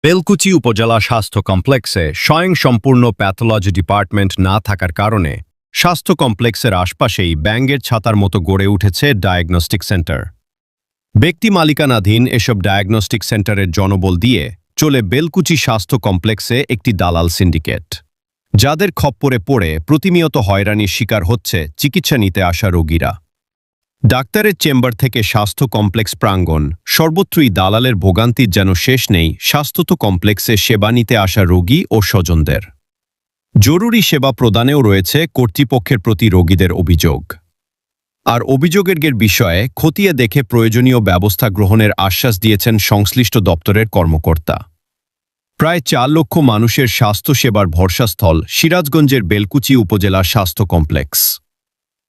বেলকুচি উপজেলা স্বাস্থ্য কমপ্লেক্সে স্বয়ংসম্পূর্ণ প্যাথোলজি ডিপার্টমেন্ট না থাকার কারণে স্বাস্থ্য কমপ্লেক্সের আশপাশেই ব্যাঙের ছাতার মতো গড়ে উঠেছে ডায়াগনস্টিক সেন্টার। ব্যক্তি মালিকানাধীন এসব ডায়াগনস্টিক সেন্টারের জনবল দিয়ে চলে বেলকুচি স্বাস্থ্য কমপ্লেক্সে একটি দালাল সিন্ডিকেট, যাদের খপ্পরে পড়ে প্রতিনিয়ত হয়রানির শিকার হচ্ছে চিকিৎসা নিতে আসা রোগীরা। ডাক্তারের চেম্বার থেকে স্বাস্থ্য কমপ্লেক্স প্রাঙ্গণ সর্বত্রই দালালের ভোগান্তির যেন শেষ নেই স্বাস্থ্য কমপ্লেক্সে সেবা নিতে আসা রোগী ও স্বজনদের। জরুরি সেবা প্রদানেও রয়েছে কর্তৃপক্ষের প্রতি রোগীদের অভিযোগ। আর অভিযোগের বিষয়ে খতিয়ে দেখে প্রয়োজনীয় ব্যবস্থা গ্রহণের আশ্বাস দিয়েছেন সংশ্লিষ্ট দপ্তরের কর্মকর্তা। প্রায় 4 লক্ষ মানুষের স্বাস্থ্যসেবার ভরসাস্থল সিরাজগঞ্জের বেলকুচি উপজেলা স্বাস্থ্য কমপ্লেক্স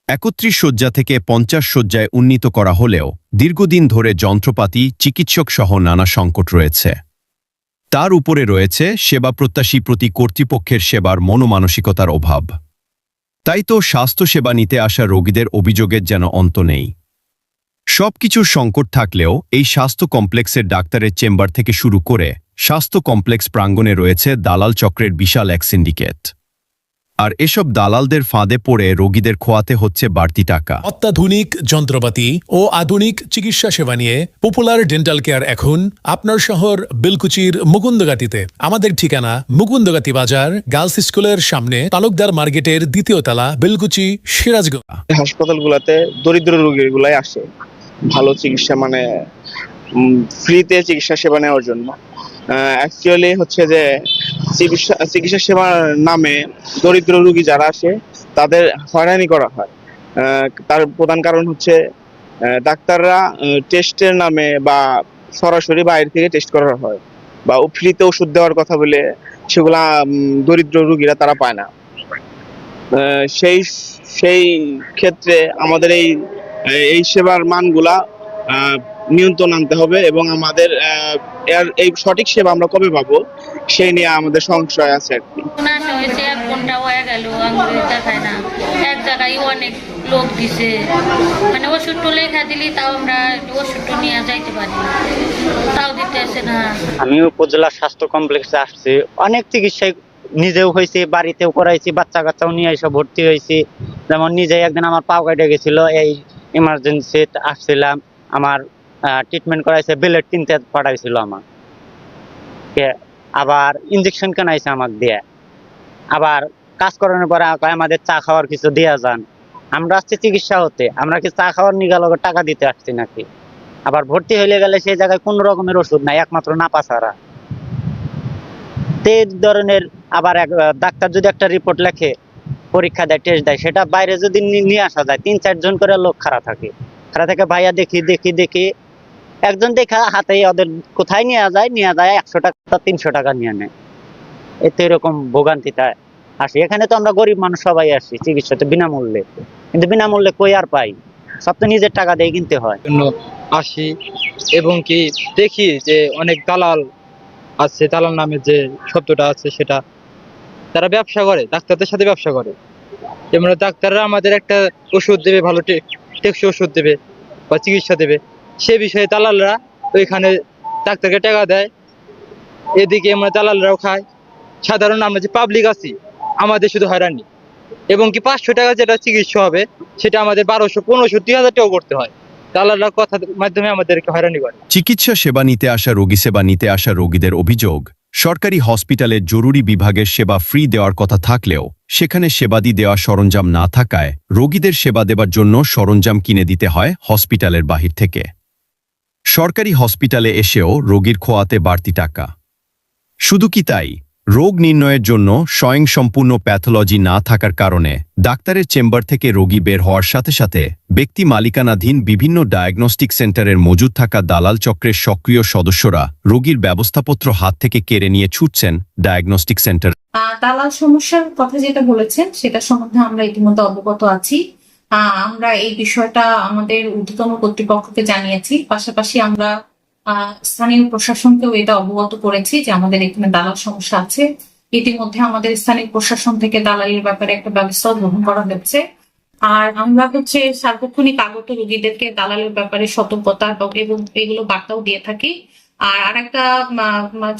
31 শয্যা থেকে 50 শয্যায় উন্নীত করা হলেও দীর্ঘদিন ধরে যন্ত্রপাতি, চিকিৎসক সহ নানা সংকট রয়েছে। তার উপরে রয়েছে সেবাপ্রত্যাশী প্রতি কর্তৃপক্ষের সেবার মনোমানসিকতার অভাব। তাই তো স্বাস্থ্যসেবা নিতে আসা রোগীদের অভিযোগের যেন অন্ত নেই। সবকিছুর সংকট থাকলেও এই স্বাস্থ্য কমপ্লেক্সের ডাক্তারের চেম্বার থেকে শুরু করে স্বাস্থ্য কমপ্লেক্স প্রাঙ্গণে রয়েছে দালাল চক্রের বিশাল এক সিন্ডিকেট। আর এসব দালালদের ফাঁদে পড়ে রোগীদের খোয়াতে হচ্ছে বাড়তি টাকা। অত্যাধুনিক যন্ত্রপাতি ও আধুনিক চিকিৎসা সেবা নিয়ে পপুলার ডেন্টাল কেয়ার এখন আপনার শহর বেলকুচির মুকুন্দগাতিতে। আমাদের ঠিকানা মুকুন্দগাতি বাজার, গার্লস স্কুলের সামনে, তালুকদার মার্কেটের 2য় তলা, বেলকুচি, সিরাজগঞ্জ। হাসপাতালগুলোতে দরিদ্র রোগীগুলাই আসে ভালো চিকিৎসা, মানে ফ্রিতে চিকিৎসা সেবা নেওয়ার জন্য। অ্যাকচুয়ালি হচ্ছে যে চিকিৎসা সেবার নামে দরিদ্র রোগী যারা আসে তাদের হয়রানি করা হয়। তার প্রধান কারণ হচ্ছে ডাক্তাররা টেস্টের নামে বা সরাসরি বাইরে থেকে টেস্ট করা হয় বা ফ্রিতে ওষুধ দেওয়ার কথা বলে সেগুলা দরিদ্র রোগীরা তারা পায় না। সেই ক্ষেত্রে আমাদের এই সেবার মানগুলা নিয়ন্ত্রণ আনতে হবে এবং আমাদের এই সঠিক সেবা আমরা কবে পাবো সেই নিয়ে আমাদের সংশয় আছে আর কি। 1 ঘন্টা হয়ে গেল দেখায় না, এক জায়গায় অনেক লোক দিছে, মানে ওষুধ লেখা দিলি তাও আমরা ওষুধ নিয়ে যাইতে পারি, তাও দিতে আসে না। আমি উপজেলা স্বাস্থ্য কমপ্লেক্সে আসছি, অনেক চিকিৎসা নিজেও হয়েছে, বাড়িতেও করাইছি, বাচ্চা কাচ্চাও নিয়ে এসে ভর্তি হয়েছি। যেমন নিজে একদিন আমার পাও কেটে গেছিল, এই ইমার্জেন্সি আসছিলাম, আমার ট্রিটমেন্ট করাইছে, বেলেট কিনতে পাঠাইছিল আমার, আবার ইঞ্জেকশন কেনাইছে আমাকে দিয়ে, আবার কাজ করানোর পরে আমাদের চা খাওয়ার কিছু দেওয়া যান। আমরা আসছি চিকিৎসা হতে, আমরা কি চা খাওয়ার নিয়ে গেলে টাকা দিতে আসছি নাকি? আবার ভর্তি হয়ে গেলে সেই জায়গায় কোন রকমের ওষুধ নাই, একমাত্র নাপা ছাড়া। এই ধরনের আবার ডাক্তার যদি একটা রিপোর্ট লেখে, পরীক্ষা দেয়, টেস্ট দেয়, সেটা বাইরে যদি নিয়ে আসা যায় 3-4 জন করে লোক খাড়া থাকে, ভাইয়া দেখি একজন দেখা হাতে ওদের কোথায় নিয়ে যায় 100 টাকা 300 টাকা নিয়ে নেয়। এতে এরকম ভোগান্তিটা আসে। এখানে তো আমরা গরিব মানুষ সবাই আসি চিকিৎসাতে বিনামূল্যে, কিন্তু বিনামূল্যে কই আর পাই, সব তো নিজের টাকা দিয়ে কিনতে হয়। আসি এবং কি দেখি যে অনেক দালাল আছে, দালাল নামে যে শব্দটা আছে সেটা তারা ব্যবসা করে, ডাক্তারদের সাথে ব্যবসা করে। যেমন ডাক্তাররা আমাদের একটা ওষুধ দেবে, ভালো টেকসই ওষুধ দেবে বা চিকিৎসা দেবে, সে বিষয়ে দালালরা ওইখানে ডাক্তারকে টাকা দেয়, এদিকে আমরা দালালরাও খায়। সাধারণ আমরা যে পাবলিক আছি আমাদের শুধু হয়রানি, এবং কি 500 টাকা যেটা চিকিৎসা হবে সেটা আমাদের 1200, 1500, 2000 টাকাও করতে হয়। দালালরা কথার মাধ্যমে আমাদেরকে হয়রানি করে। চিকিৎসা সেবা নিতে আসা রোগীদের অভিযোগ, সরকারি হসপিটালের জরুরি বিভাগের সেবা ফ্রি দেওয়ার কথা থাকলেও সেখানে সেবাদি দেওয়া সরঞ্জাম না থাকায় রোগীদের সেবা দেবার জন্য সরঞ্জাম কিনে দিতে হয় হসপিটালের বাহির থেকে। সরকারি হসপিটালে এসেও রোগীর খোয়াতে বাড়তি টাকা। শুধু কি তাই, রোগ নির্ণয়ের জন্য স্বয়ংসম্পূর্ণ প্যাথোলজি না থাকার কারণে ডাক্তারের চেম্বার থেকে রোগী বের হওয়ার সাথে সাথে ব্যক্তি মালিকানাধীন বিভিন্ন ডায়াগনস্টিক সেন্টারের মজুদ থাকা দালাল চক্রের সক্রিয় সদস্যরা রোগীর ব্যবস্থাপত্র হাত থেকে কেড়ে নিয়ে ছুটছেন ডায়াগনস্টিক সেন্টার। দালাল সমস্যার কথা যেটা বলেছেন সেটা সম্বন্ধে আমরা ইতিমধ্যে অবগত আছি। আমরা এই বিষয়টা আমাদের ঊর্ধ্বতন কর্তৃপক্ষকে জানিয়েছি, পাশাপাশি আমরা স্থানীয় প্রশাসনকেও এটা অবগত করেছি যে আমাদের এখানে দালাল সমস্যা আছে। ইতিমধ্যে আমাদের স্থানীয় প্রশাসন থেকে দালালির ব্যাপারে একটা ব্যবস্থা গ্রহণ করা হচ্ছে। আর আমরা সার্বক্ষণিক আগত রোগীদেরকে দালালের ব্যাপারে সতর্কতা এবং এগুলো বার্তাও দিয়ে থাকি। আর আরেকটা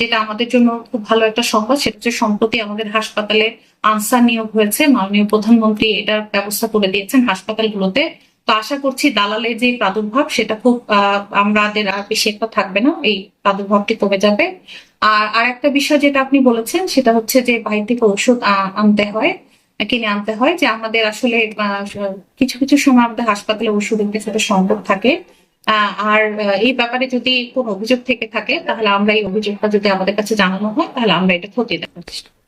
যেটা আমাদের জন্য খুব ভালো একটা সংবাদ, সেটা হচ্ছে সম্প্রতি আমাদের হাসপাতালে আনসার নিয়োগ হয়েছে। মাননীয় প্রধানমন্ত্রী এটার ব্যবস্থা করে দিয়েছেন হাসপাতালগুলোতে। তো আশা করছি দালালের যে প্রাদুর্ভাব সেটা খুব আমাদের আর বেশি একটা থাকবে না, এই প্রাদুর্ভাবটি কমে যাবে। আর আরেকটা বিষয় যেটা আপনি বলেছেন সেটা হচ্ছে যে বাইরে থেকে ওষুধ আনতে হয়, কিনে আনতে হয়, যে আমাদের আসলে কিছু কিছু সময় আমাদের হাসপাতালে ওষুধের কিছুটা সংকট থাকে। আর এই ব্যাপারে যদি কোনো অভিযোগ থেকে থাকে তাহলে আমরা এই অভিযোগটা যদি আমাদের কাছে জানানো হয় তাহলে আমরা এটা খতিয়ে দেখার চেষ্টা করব।